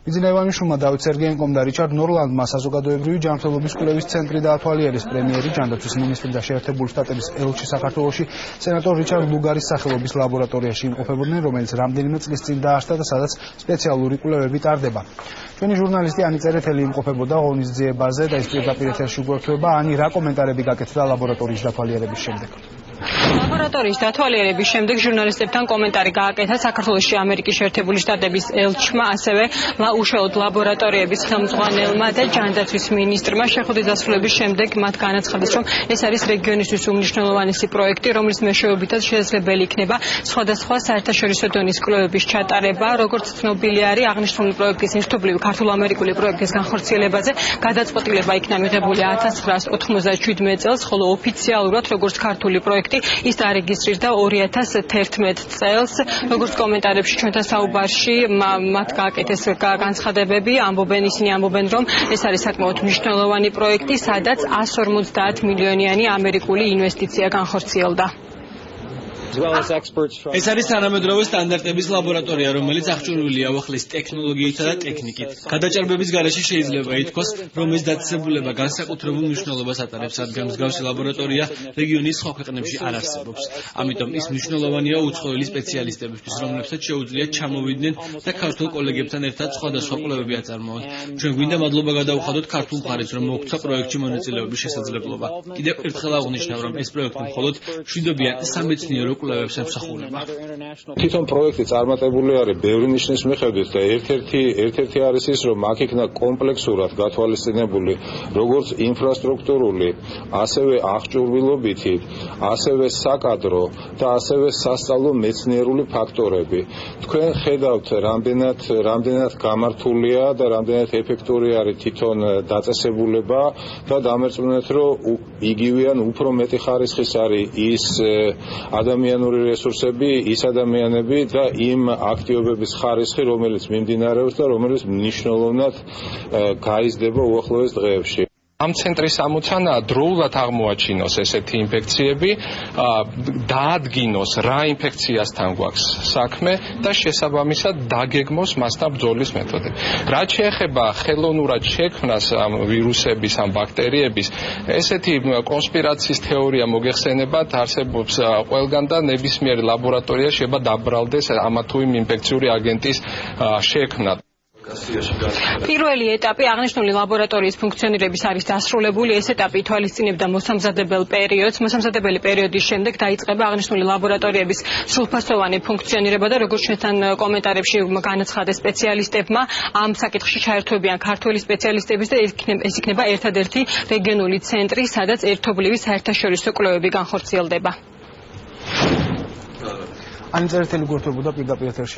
მიზნევანი შრომა დავით სერგეენკომ და რიჩარდ ნორლანდმა საზოგადოებრივი ჯანმრთელობის კვლევის ცენტრი დაათვალიერეს. პრემიერი, ჯანდაცვის მინისტრი და შეერთებული შტატების ელჩი საქართველოში სენატორ რიჩარდ ლუგარის სახელობის ლაბორატორიაში იმყოფებოდნენ, რომელიც რამდენიმე წლის წინ დაარსდა და სადაც სპეციალური კვლევები ტარდება. ჩვენი ჟურნალისტი ანი წერეთელი იმყოფებოდა ღონისძიებაზე და ის პირდაპირ ეთერში გვერდება. ანი, რა კომენტარები გაკეთდა ლაბორატორიის დათვალიერების შემდეგ? ლაბორატორიის დათვალიერების შემდეგ ჟურნალისტებთან კომენტარი გააკეთა საქართველოში ამერიკის შეერთებული შტატების ელჩმა, ასევე უშუალოდ ლაბორატორიების ხელმძღვანელმა და ჯანდაცვის მინისტრმა. შეხვედრის დასრულების შემდეგ მათ განაცხადეს, რომ ეს არის რეგიონისთვის უმნიშვნელოვანესი პროექტი, რომლის მეშვეობითაც შესაძლებელი იქნება სხვადასხვა საერთაშორისო დონის კვლევების ჩატარება. როგორც ცნობილი არის, აღნიშნული პროექტის ერთობლივი ქართულ-ამერიკული პროექტის განხორციელებაზე გადაწყვეტილება იქნა მიღებული 1997 წელს, ხოლო ოფიციალურად როგორც ქართული პროექტი ის დარეგისტრირდა 2011 წელს. როგორც კომენტარებში ჩვენთან საუბარში მათ გააკეთეს განცხადებები, ისინი ამბობენ, რომ ეს არის საკმაოდ მნიშვნელოვანი პროექტი, სადაც 150 მილიონიანი ამერიკული ინვესტიცია განხორციელდა. ეს არის თანამედროვე სტანდარტების ლაბორატორია, რომელიც აღჭურვილია უახლეს ტექნოლოგიითა და ტექნიკით. გადაჭარბების გარეშე შეიძლება ითქვას, რომ ეს დაწესებულება განსაკუთრებულ მნიშვნელობას ატარებს, რადგან მსგავსი ლაბორატორია რეგიონის სხვა ქვეყნებში არ არსებობს. ამიტომ ის მნიშვნელოვანია უცხოელი სპეციალისტებისთვის, რომლებსაც შეუძლიათ ჩამოვიდნენ და ქართულ კოლეგებთან ერთად სხვადასხვა კვლევები აწარმოონ. ჩვენ გვინდა მადლობა გადავუხადოთ ქართულ მხარეს, რომ მოგვცა პროექტში მონაწილეობის შესაძლებლობა. კიდევ ერთხელ აღვნიშნავ, რომ ეს პროექტი მხოლოდ მშვიდობიან სამეცნიერო კვლევებს ემსახურება. თვითონ პროექტი წარმატებული არის ბევრი ნიშნის მიხედვით და ერთ-ერთი არის ის, რომ აქ იქნა კომპლექსურად გათვალისწინებული როგორც ინფრასტრუქტურული, ასევე აღჭურვილობითი, ასევე საკადრო და ასევე სასწავლო მეცნიერული ფაქტორები. თქვენ ხედავთ, რამდენად გამართულია და რამდენად ეფექტური არის თვითონ დაწესებულება და დამერწმუნეთ, რომ იგივე ან უფრო მეტი ხარისხის არის ის ადამიანური რესურსები, ის ადამიანები და იმ აქტივობების ხარისხი, რომელიც მიმდინარეობს და რომელიც მნიშვნელოვნად გაიზრდება უახლოეს დღეებში. ამ ცენტრის ამოცანაა დროულად აღმოაჩინოს ესეთი ინფექციები, დაადგინოს რა ინფექციასთან გვაქვს საქმე და შესაბამისად დაგეგმოს მასთან ბრძოლის მეთოდები. რაც შეეხება ხელოვნურად შექმნას ამ ვირუსების, ამ ბაქტერიების, ესეთი კონსპირაციის თეორია მოგეხსენებათ, არსებობს ყველგან და ნებისმიერი ლაბორატორია შეიძლება დაბრალდეს ამა თუ იმ ინფექციური აგენტის შექმნა. პირველი ეტაპი აღნიშნული ლაბორატორიის ფუნქციონირების არის დასრულებული. ეს ეტაპი ითვალისწინებდა მოსამზადებელი პერიოდის შემდეგ დაიწყება აღნიშნული ლაბორატორიების სრულფასოვანი ფუნქციონირება და როგორც ჩვენთან კომენტარებში განაცხადეს სპეციალისტებმა, ამ საკითხში ჩაერთვებიან ქართველი სპეციალისტების და ეს იქნება ერთადერთი რეგიონული ცენტრი, სადაც ერთობლივი საერთაშორისო კვლევები განხორციელდება. ანი წერეთელი გვერდებოდა პირდაპირ ეთერში.